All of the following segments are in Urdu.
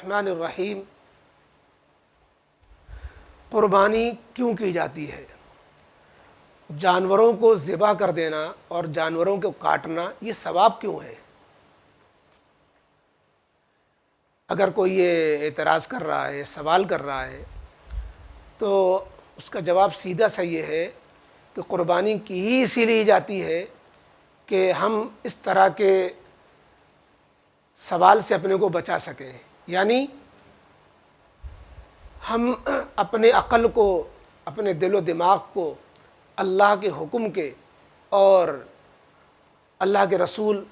الرحمن الرحیم۔ قربانی کیوں کی جاتی ہے؟ جانوروں کو ذبح کر دینا اور جانوروں کو کاٹنا یہ ثواب کیوں ہے؟ اگر کوئی یہ اعتراض کر رہا ہے، سوال کر رہا ہے، تو اس کا جواب سیدھا سا یہ ہے کہ قربانی کی ہی اسی لیے جاتی ہے کہ ہم اس طرح کے سوال سے اپنے کو بچا سکیں، یعنی ہم اپنے عقل کو، اپنے دل و دماغ کو اللہ کے حکم کے اور اللہ کے رسول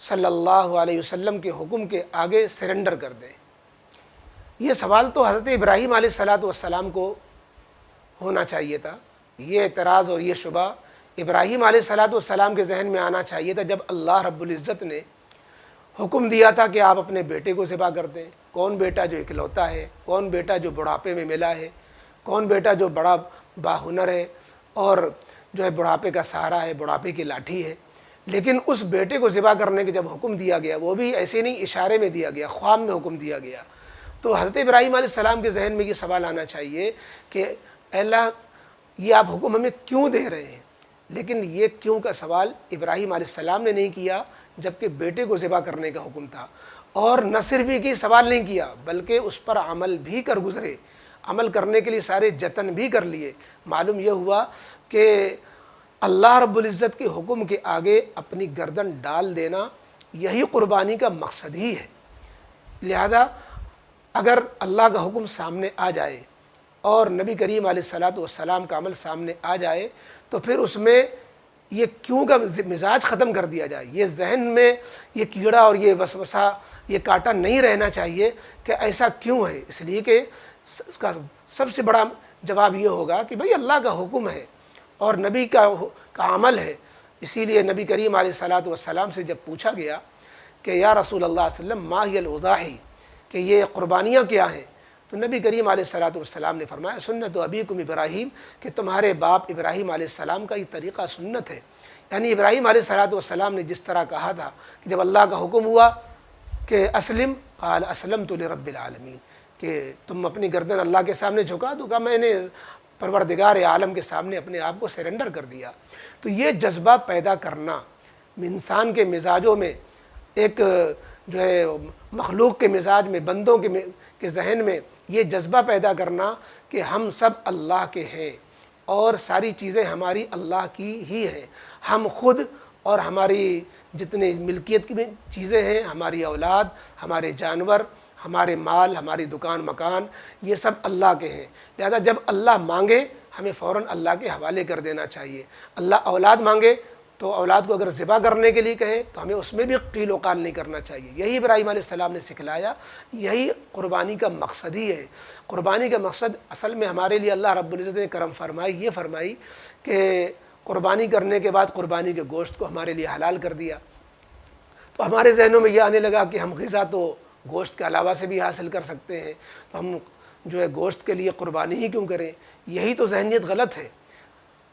صلی اللہ علیہ وسلم کے حکم کے آگے سرنڈر کر دیں۔ یہ سوال تو حضرت ابراہیم علیہ السلام کو ہونا چاہیے تھا۔ یہ اعتراض اور یہ شبہ ابراہیم علیہ السلام کے ذہن میں آنا چاہیے تھا جب اللہ رب العزت نے حکم دیا تھا کہ آپ اپنے بیٹے کو ذبح کر دیں۔ کون بیٹا جو اکلوتا ہے، کون بیٹا جو بڑھاپے میں ملا ہے، کون بیٹا جو بڑا باہنر ہے اور جو ہے بڑھاپے کا سہارا ہے، بڑھاپے کی لاٹھی ہے۔ لیکن اس بیٹے کو ذبح کرنے کے جب حکم دیا گیا، وہ بھی ایسے نہیں اشارے میں دیا گیا، خواب میں حکم دیا گیا، تو حضرت ابراہیم علیہ السلام کے ذہن میں یہ سوال آنا چاہیے کہ اے اللہ، یہ آپ حکم ہمیں کیوں دے رہے ہیں؟ لیکن یہ کیوں کا سوال ابراہیم علیہ السلام نے نہیں کیا، جبکہ بیٹے کو ذبح کرنے کا حکم تھا۔ اور نہ صرف ہی سوال نہیں کیا بلکہ اس پر عمل بھی کر گزرے، عمل کرنے کے لیے سارے جتن بھی کر لیے۔ معلوم یہ ہوا کہ اللہ رب العزت کے حکم کے آگے اپنی گردن ڈال دینا یہی قربانی کا مقصد ہی ہے۔ لہذا اگر اللہ کا حکم سامنے آ جائے اور نبی کریم علیہ السلام کا عمل سامنے آ جائے تو پھر اس میں یہ کیوں کا مزاج ختم کر دیا جائے، یہ ذہن میں یہ کیڑا اور یہ وسوسہ، یہ کانٹا نہیں رہنا چاہیے کہ ایسا کیوں ہے۔ اس لیے کہ اس کا سب سے بڑا جواب یہ ہوگا کہ بھئی اللہ کا حکم ہے اور نبی کا عمل ہے۔ اسی لیے نبی کریم علیہ السلام سے جب پوچھا گیا کہ یا رسول اللہ صلی اللہ علیہ وسلم ما ہی الاضاحی، کہ یہ قربانیاں کیا ہیں، تو نبی کریم علیہ السلام نے فرمایا سنت ابیکم ابراہیم، کہ تمہارے باپ ابراہیم علیہ السلام کا یہ طریقہ سنت ہے۔ یعنی ابراہیم علیہ السلام نے جس طرح کہا تھا کہ جب اللہ کا حکم ہوا کہ اسلم قال اسلمت لرب العالمین، کہ تم اپنی گردن اللہ کے سامنے جھکا دو، کہا میں نے پروردگار عالم کے سامنے اپنے آپ کو سرنڈر کر دیا۔ تو یہ جذبہ پیدا کرنا انسان کے مزاجوں میں، ایک جو ہے مخلوق کے مزاج میں، بندوں کے ذہن میں یہ جذبہ پیدا کرنا کہ ہم سب اللہ کے ہیں اور ساری چیزیں ہماری اللہ کی ہی ہیں، ہم خود اور ہماری جتنے ملکیت کی چیزیں ہیں، ہماری اولاد، ہمارے جانور، ہمارے مال، ہماری دکان مکان، یہ سب اللہ کے ہیں۔ لہذا جب اللہ مانگے ہمیں فوراً اللہ کے حوالے کر دینا چاہیے۔ اللہ اولاد مانگے تو اولاد کو اگر ذبح کرنے کے لیے کہے تو ہمیں اس میں بھی قیل و قال نہیں کرنا چاہیے۔ یہی ابراہیم علیہ السلام نے سکھلایا، یہی قربانی کا مقصد ہی ہے۔ قربانی کا مقصد اصل میں ہمارے لیے اللہ رب العزت نے کرم فرمائی، یہ فرمائی کہ قربانی کرنے کے بعد قربانی کے گوشت کو ہمارے لیے حلال کر دیا۔ تو ہمارے ذہنوں میں یہ آنے لگا کہ ہم غذا تو گوشت کے علاوہ سے بھی حاصل کر سکتے ہیں، تو ہم جو ہے گوشت کے لیے قربانی ہی کیوں کریں؟ یہی تو ذہنیت غلط ہے۔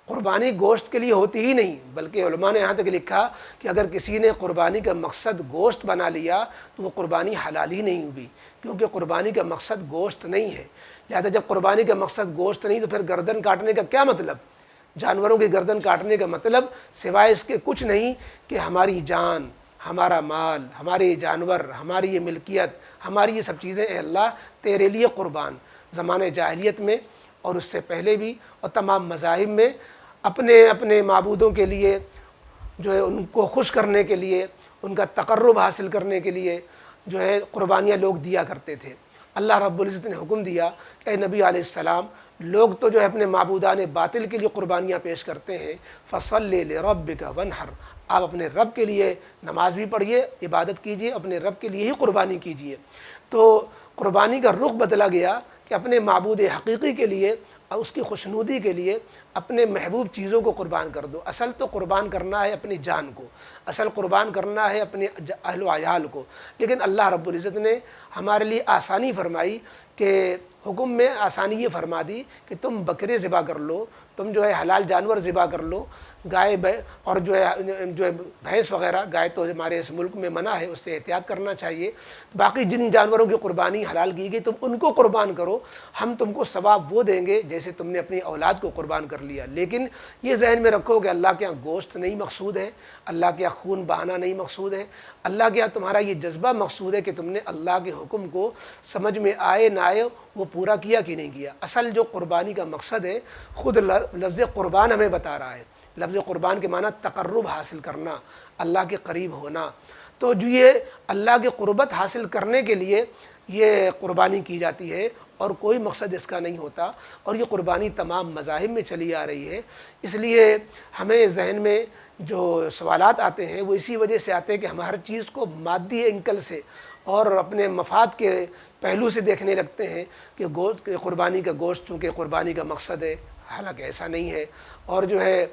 قربانی گوشت کے لیے ہوتی ہی نہیں، بلکہ علماء نے یہاں تک لکھا کہ اگر کسی نے قربانی کا مقصد گوشت بنا لیا تو وہ قربانی حلال ہی نہیں ہوئی، کیونکہ قربانی کا مقصد گوشت نہیں ہے۔ لہذا جب قربانی کا مقصد گوشت نہیں تو پھر گردن کاٹنے کا کیا مطلب؟ جانوروں کی گردن کاٹنے کا مطلب سوائے اس کے کچھ نہیں کہ ہماری جان، ہمارا مال، ہمارے جانور، ہماری یہ ملکیت، ہماری یہ سب چیزیں اے اللہ تیرے لیے قربان۔ زمانے جاہلیت میں اور اس سے پہلے بھی اور تمام مذاہب میں اپنے اپنے معبودوں کے لیے جو ہے ان کو خوش کرنے کے لیے، ان کا تقرب حاصل کرنے کے لیے جو ہے قربانیاں لوگ دیا کرتے تھے۔ اللہ رب العزت نے حکم دیا کہ اے نبی علیہ السلام، لوگ تو جو ہے اپنے معبودان باطل کے لیے قربانیاں پیش کرتے ہیں، فصلی لربک وانحر، آپ اپنے رب کے لیے نماز بھی پڑھیے، عبادت کیجیے، اپنے رب کے لیے ہی قربانی کیجیے۔ تو قربانی کا رخ بدلا گیا کہ اپنے معبود حقیقی کے لیے اور اس کی خوشنودی کے لیے اپنے محبوب چیزوں کو قربان کر دو۔ اصل تو قربان کرنا ہے اپنی جان کو، اصل قربان کرنا ہے اپنے اہل و عیال کو، لیکن اللہ رب العزت نے ہمارے لیے آسانی فرمائی کہ حکم میں آسانی یہ فرما دی کہ تم بکرے ذبح کر لو، تم جو ہے حلال جانور ذبح کر لو، گائے اور جو ہے بھینس وغیرہ، گائے تو ہمارے اس ملک میں منع ہے، اس سے احتیاط کرنا چاہیے، باقی جن جانوروں کی قربانی حلال کی گئی تم ان کو قربان کرو، ہم تم کو ثواب وہ دیں گے جیسے تم نے اپنی اولاد کو قربان کر لیا۔ لیکن یہ ذہن میں رکھو کہ اللہ کے ہاں گوشت نہیں مقصود ہے، اللہ کے ہاں خون بہانا نہیں مقصود ہے، اللہ کے ہاں تمہارا یہ جذبہ مقصود ہے کہ تم نے اللہ کے حکم کو سمجھ میں آئے نہ آئے وہ پورا کیا کہ نہیں کیا۔ اصل جو قربانی کا مقصد ہے، خود لفظ قربان ہمیں بتا رہا ہے، لفظ قربان کے معنی تقرب حاصل کرنا، اللہ کے قریب ہونا۔ تو جو یہ اللہ کی قربت حاصل کرنے کے لیے یہ قربانی کی جاتی ہے اور کوئی مقصد اس کا نہیں ہوتا، اور یہ قربانی تمام مذاہب میں چلی آ رہی ہے۔ اس لیے ہمیں ذہن میں جو سوالات آتے ہیں وہ اسی وجہ سے آتے ہیں کہ ہم ہر چیز کو مادی اینکل سے اور اپنے مفاد کے پہلو سے دیکھنے لگتے ہیں کہ قربانی کا گوشت چونکہ قربانی کا مقصد ہے، حالانکہ ایسا نہیں ہے، اور جو ہے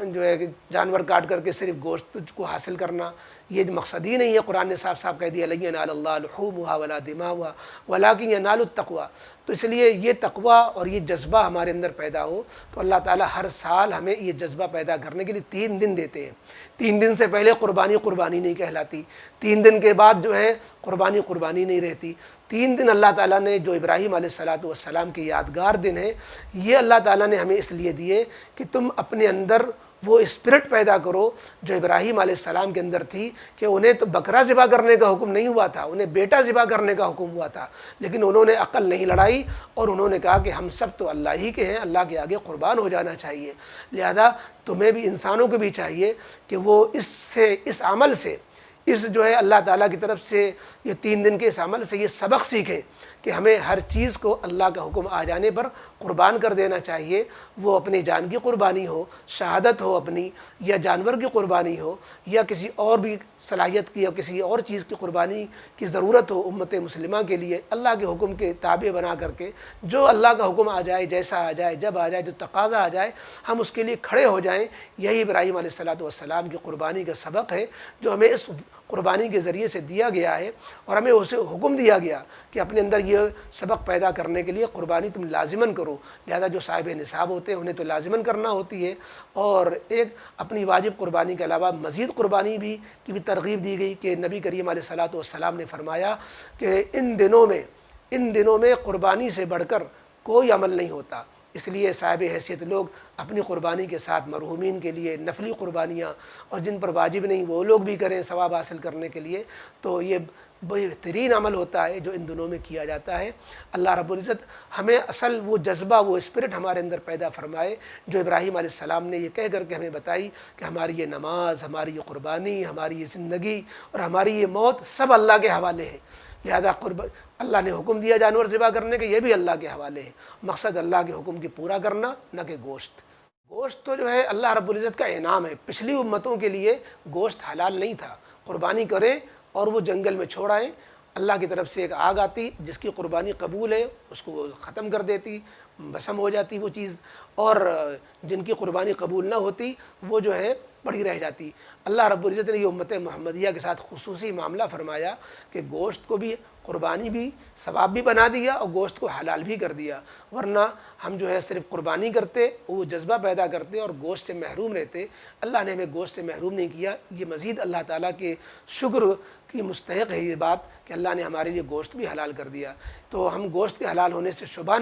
جو ہے جانور کاٹ کر کے صرف گوشت کو حاصل کرنا یہ مقصد ہی نہیں ہے۔ قرآن نے صاف صاف کہہ دیا لن ینال اللہ لحومها ولا دماؤها ولکن ینال التقوی۔ تو اس لیے یہ تقوی اور یہ جذبہ ہمارے اندر پیدا ہو تو اللہ تعالیٰ ہر سال ہمیں یہ جذبہ پیدا کرنے کے لیے 3 دن دیتے ہیں۔ 3 دن سے پہلے قربانی نہیں کہلاتی، 3 دن کے بعد جو ہے قربانی نہیں رہتی۔ 3 دن اللہ تعالیٰ نے جو ابراہیم علیہ السلام کے یادگار دن ہے، یہ اللہ تعالیٰ نے ہمیں اس لیے دیے کہ تم اپنے اندر وہ اسپرٹ پیدا کرو جو ابراہیم علیہ السلام کے اندر تھی، کہ انہیں تو بکرا ذبح کرنے کا حکم نہیں ہوا تھا، انہیں بیٹا ذبح کرنے کا حکم ہوا تھا، لیکن انہوں نے عقل نہیں لڑائی اور انہوں نے کہا کہ ہم سب تو اللہ ہی کے ہیں، اللہ کے آگے قربان ہو جانا چاہیے۔ لہذا تمہیں بھی، انسانوں کو بھی چاہیے کہ وہ اس عمل سے، اس جو ہے اللہ تعالیٰ کی طرف سے یہ 3 دن کے اس عمل سے یہ سبق سیکھیں کہ ہمیں ہر چیز کو اللہ کا حکم آ جانے پر قربان کر دینا چاہیے، وہ اپنی جان کی قربانی ہو، شہادت ہو اپنی، یا جانور کی قربانی ہو، یا کسی اور بھی صلاحیت کی یا کسی اور چیز کی قربانی کی ضرورت ہو امت مسلمہ کے لیے، اللہ کے حکم کے تابع بنا کر کے جو اللہ کا حکم آ جائے، جیسا آ جائے، جب آ جائے، جو تقاضا آ جائے، ہم اس کے لیے کھڑے ہو جائیں۔ یہی ابراہیم علیہ السلام کی قربانی کا سبق ہے جو ہمیں اس قربانی کے ذریعے سے دیا گیا ہے، اور ہمیں اسے حکم دیا گیا کہ اپنے اندر یہ سبق پیدا کرنے کے لیے قربانی تم لازماً کرو۔ لہذا جو صاحب نصاب ہوتے ہیں انہیں تو لازماً کرنا ہوتی ہے، اور ایک اپنی واجب قربانی کے علاوہ مزید قربانی کی بھی ترغیب دی گئی کہ نبی کریم علیہ السلام نے فرمایا کہ ان دنوں میں قربانی سے بڑھ کر کوئی عمل نہیں ہوتا۔ اس لیے صاحب حیثیت لوگ اپنی قربانی کے ساتھ مرحومین کے لیے نفلی قربانیاں، اور جن پر واجب نہیں وہ لوگ بھی کریں ثواب حاصل کرنے کے لیے، تو یہ بہترین عمل ہوتا ہے جو ان دنوں میں کیا جاتا ہے۔ اللہ رب العزت ہمیں اصل وہ جذبہ، وہ اسپرٹ ہمارے اندر پیدا فرمائے جو ابراہیم علیہ السلام نے یہ کہہ کر کے ہمیں بتائی کہ ہماری یہ نماز، ہماری یہ قربانی، ہماری یہ زندگی اور ہماری یہ موت سب اللہ کے حوالے ہے۔ لہذا اللہ نے حکم دیا جانور ذبح کرنے کے، یہ بھی اللہ کے حوالے ہے۔ مقصد اللہ کے حکم کی پورا کرنا، نہ کہ گوشت تو جو ہے اللہ رب العزت کا انعام ہے۔ پچھلی امتوں کے لیے گوشت حلال نہیں تھا، قربانی کریں اور وہ جنگل میں چھوڑ آئیں، اللہ کی طرف سے ایک آگ آتی جس کی قربانی قبول ہے اس کو وہ ختم کر دیتی، بسم ہو جاتی وہ چیز، اور جن کی قربانی قبول نہ ہوتی وہ جو ہے پڑی رہ جاتی۔ اللہ رب العزت نے یہ امت محمدیہ کے ساتھ خصوصی معاملہ فرمایا کہ گوشت کو بھی، قربانی بھی ثواب بھی بنا دیا اور گوشت کو حلال بھی کر دیا، ورنہ ہم جو ہے صرف قربانی کرتے، وہ جذبہ پیدا کرتے اور گوشت سے محروم رہتے۔ اللہ نے ہمیں گوشت سے محروم نہیں کیا۔ یہ مزید اللہ تعالیٰ کے شکر کی مستحق ہے یہ بات کہ اللہ نے ہمارے لیے گوشت بھی حلال کر دیا۔ تو ہم گوشت کے حلال ہونے سے شبہ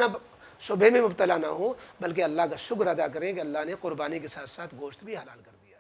میں مبتلا نہ ہوں، بلکہ اللہ کا شکر ادا کریں کہ اللہ نے قربانی کے ساتھ ساتھ گوشت بھی حلال کر دیا۔